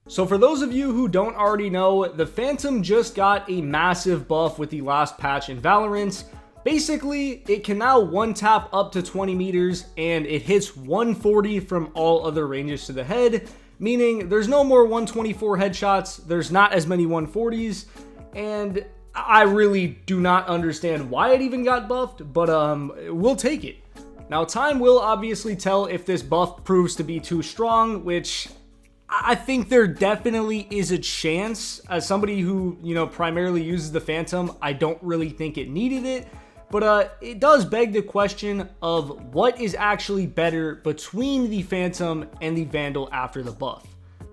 So for those of you who don't already know, the Phantom just got a massive buff with the last patch in Valorant. Basically, it can now one tap up to 20 meters and it hits 140 from all other ranges to the head, meaning there's no more 124 headshots, there's not as many 140s, and I really do not understand why it even got buffed, but we'll take it. Now, time will obviously tell if this buff proves to be too strong, which I think there definitely is a chance. As somebody who, primarily uses the Phantom, I don't really think it needed it. But it does beg the question of what is actually better between the Phantom and the Vandal after the buff.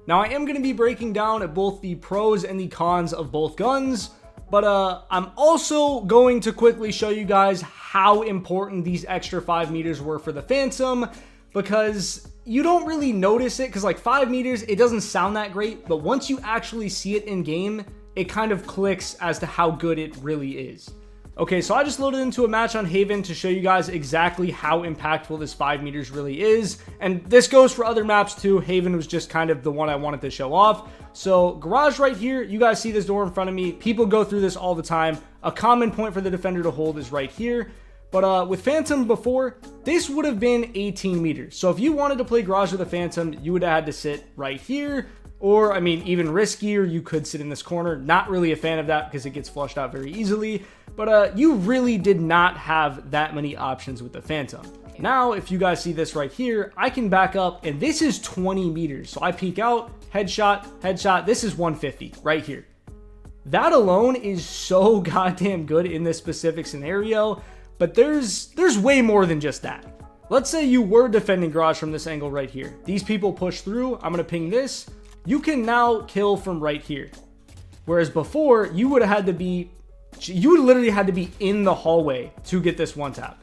Now, I am going to be breaking down both the pros and the cons of both guns, but I'm also going to quickly show you guys how important these extra 5 meters were for the Phantom, because you don't really notice it, because like 5 meters, it doesn't sound that great, but once you actually see it in game, it kind of clicks as to how good it really is. Okay, so I just loaded into a match on Haven to show you guys exactly how impactful this 5 meters really is. And this goes for other maps too. Haven was just kind of the one I wanted to show off. So garage right here, you guys see this door in front of me. People go through this all the time. A common point for the defender to hold is right here. But with Phantom before, this would have been 18 meters. So if you wanted to play garage with a Phantom, you would have had to sit right here. Or, I mean, even riskier, you could sit in this corner. Not really a fan of that because it gets flushed out very easily. But you really did not have that many options with the Phantom. Now, if you guys see this right here, I can back up, and this is 20 meters. So I peek out, headshot, headshot. This is 150 right here. That alone is so goddamn good in this specific scenario. But there's way more than just that. Let's say you were defending garage from this angle right here. These people push through. I'm going to ping this. You can now kill from right here. Whereas before, you would literally had to be in the hallway to get this one tap.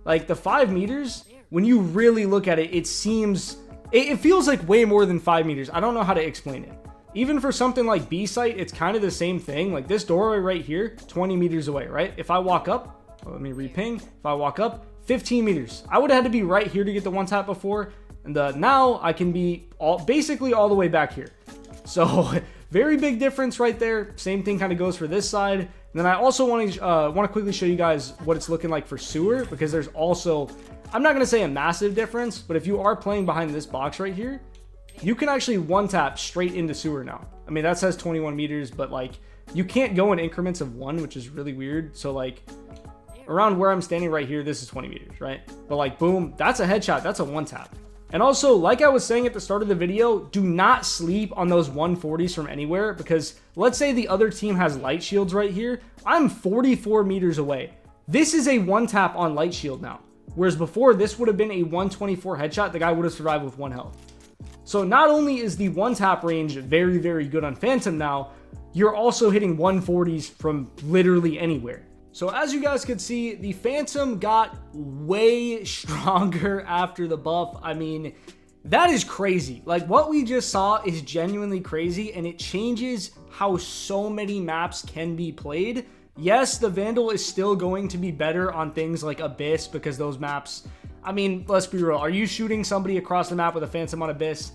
Like the 5 meters, when you really look at it, it feels like way more than 5 meters. I don't know how to explain it. Even for something like B site, it's kind of the same thing. Like this doorway right here, 20 meters away, right? If I walk up, let me reping. If I walk up, 15 meters. I would have had to be right here to get the one tap before. And now I can be basically all the way back here. So very big difference right there. Same thing kind of goes for this side. And then I also want to quickly show you guys what it's looking like for sewer, because there's also, I'm not going to say a massive difference, but if you are playing behind this box right here, you can actually one tap straight into sewer now. I mean, that says 21 meters, but like you can't go in increments of 1, which is really weird. So like around where I'm standing right here, this is 20 meters, right? But like, boom, that's a headshot. That's a one tap. And also, like I was saying at the start of the video, do not sleep on those 140s from anywhere, because let's say the other team has light shields right here. I'm 44 meters away. This is a one tap on light shield now. Whereas before, this would have been a 124 headshot. The guy would have survived with 1 health. So not only is the one tap range very, very good on Phantom now, you're also hitting 140s from literally anywhere. So as you guys could see, the Phantom got way stronger after the buff. I mean, that is crazy. Like what we just saw is genuinely crazy, and it changes how so many maps can be played. Yes, the Vandal is still going to be better on things like Abyss, because those maps, I mean, let's be real. Are you shooting somebody across the map with a Phantom on Abyss?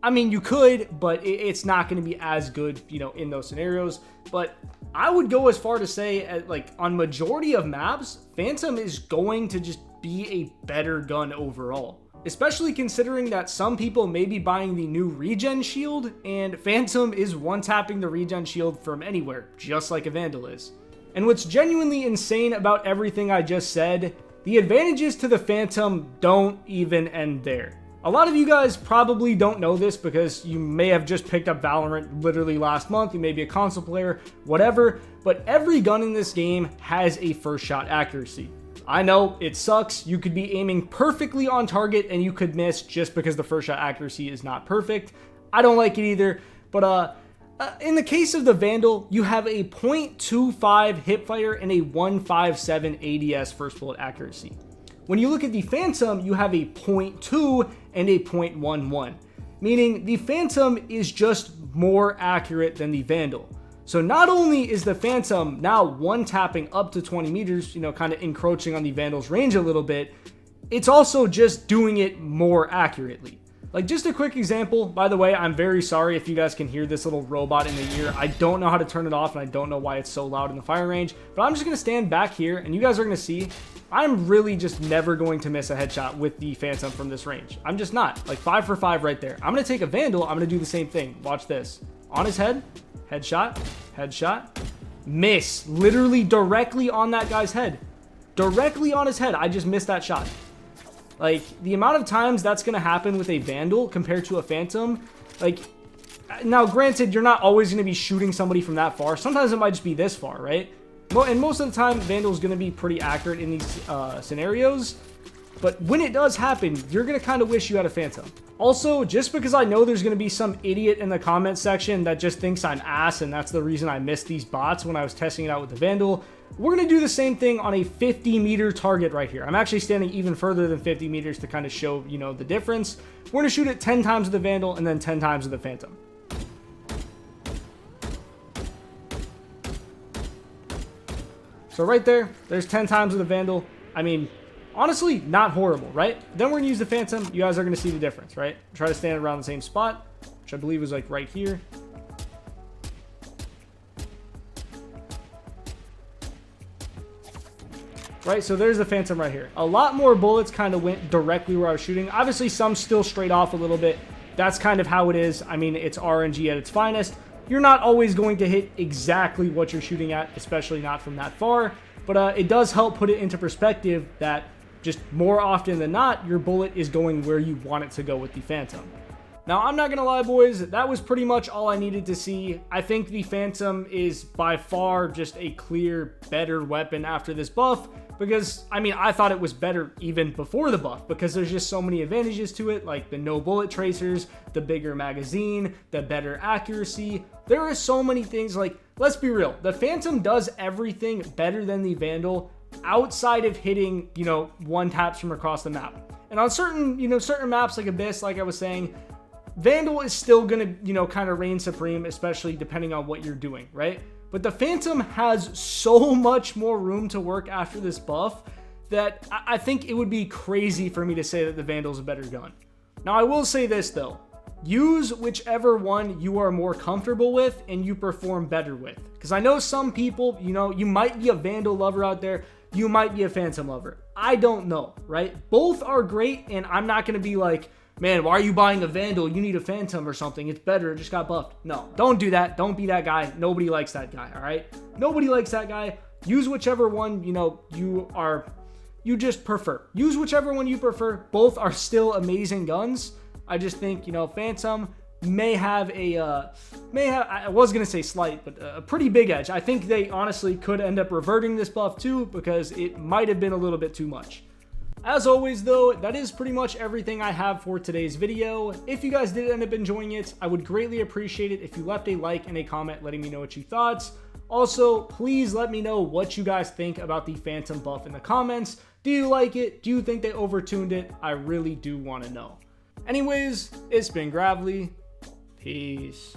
I mean, you could, but it's not going to be as good, in those scenarios. But I would go as far to say, like, on majority of maps, Phantom is going to just be a better gun overall. Especially considering that some people may be buying the new regen shield, and Phantom is one-tapping the regen shield from anywhere, just like a Vandal is. And what's genuinely insane about everything I just said, the advantages to the Phantom don't even end there. A lot of you guys probably don't know this because you may have just picked up Valorant literally last month. You may be a console player, whatever, but every gun in this game has a first shot accuracy. I know it sucks. You could be aiming perfectly on target and you could miss just because the first shot accuracy is not perfect. I don't like it either, but in the case of the Vandal, you have a 0.25 hipfire and a 157 ADS first bullet accuracy. When you look at the Phantom, you have a 0.2 and a 0.11, meaning the Phantom is just more accurate than the Vandal. So not only is the Phantom now one tapping up to 20 meters, kind of encroaching on the Vandal's range a little bit, it's also just doing it more accurately. Like, just a quick example, by the way, I'm very sorry if you guys can hear this little robot in the ear. I don't know how to turn it off, and I don't know why it's so loud in the firing range, but I'm just going to stand back here, and you guys are going to see I'm really just never going to miss a headshot with the Phantom from this range. I'm just not. Like, 5 for 5 right there. I'm going to take a Vandal. I'm going to do the same thing. Watch this. On his head, headshot, headshot, miss. Literally directly on that guy's head. Directly on his head. I just missed that shot. Like, the amount of times that's going to happen with a Vandal compared to a Phantom, like, now granted, you're not always going to be shooting somebody from that far. Sometimes it might just be this far, right? Well, and most of the time, Vandal's going to be pretty accurate in these scenarios. But when it does happen, you're going to kind of wish you had a Phantom. Also, just because I know there's going to be some idiot in the comment section that just thinks I'm ass, and that's the reason I missed these bots when I was testing it out with the Vandal, we're going to do the same thing on a 50-meter target right here. I'm actually standing even further than 50 meters to kind of show, you know, the difference. We're going to shoot it 10 times with the Vandal and then 10 times with the Phantom. So right there, there's 10 times with the Vandal. I mean, honestly, not horrible, right? Then we're going to use the Phantom. You guys are going to see the difference, right? Try to stand around the same spot, which I believe is like right here. Right, so there's the Phantom right here. A lot more bullets kind of went directly where I was shooting. Obviously, some still straight off a little bit. That's kind of how it is. I mean, it's RNG at its finest. You're not always going to hit exactly what you're shooting at, especially not from that far. But it does help put it into perspective that just more often than not, your bullet is going where you want it to go with the Phantom. Now, I'm not going to lie, boys, that was pretty much all I needed to see. I think the Phantom is by far just a clear, better weapon after this buff. Because, I mean, I thought it was better even before the buff, because there's just so many advantages to it, like the no bullet tracers, the bigger magazine, the better accuracy. There are so many things, like, let's be real, the Phantom does everything better than the Vandal outside of hitting, you know, one taps from across the map. And on certain, you know, certain maps like Abyss, like I was saying, Vandal is still gonna, you know, kind of reign supreme, especially depending on what you're doing, right? But the Phantom has so much more room to work after this buff that I think it would be crazy for me to say that the Vandal's a better gun. Now, I will say this, though. Use whichever one you are more comfortable with and you perform better with. Because I know some people, you know, you might be a Vandal lover out there. You might be a Phantom lover. I don't know, right? Both are great, and I'm not going to be like, man, why are you buying a Vandal? You need a Phantom or something. It's better. It just got buffed. No, don't do that. Don't be that guy. Nobody likes that guy, all right? Nobody likes that guy. Use whichever one, you know, you just prefer. Use whichever one you prefer. Both are still amazing guns. I just think, you know, Phantom may have I was going to say slight, but a pretty big edge. I think they honestly could end up reverting this buff too, because it might have been a little bit too much. As always, though, that is pretty much everything I have for today's video. If you guys did end up enjoying it, I would greatly appreciate it if you left a like and a comment letting me know what you thought. Also, please let me know what you guys think about the Phantom buff in the comments. Do you like it? Do you think they overtuned it? I really do want to know. Anyways, it's been Gravely. Peace.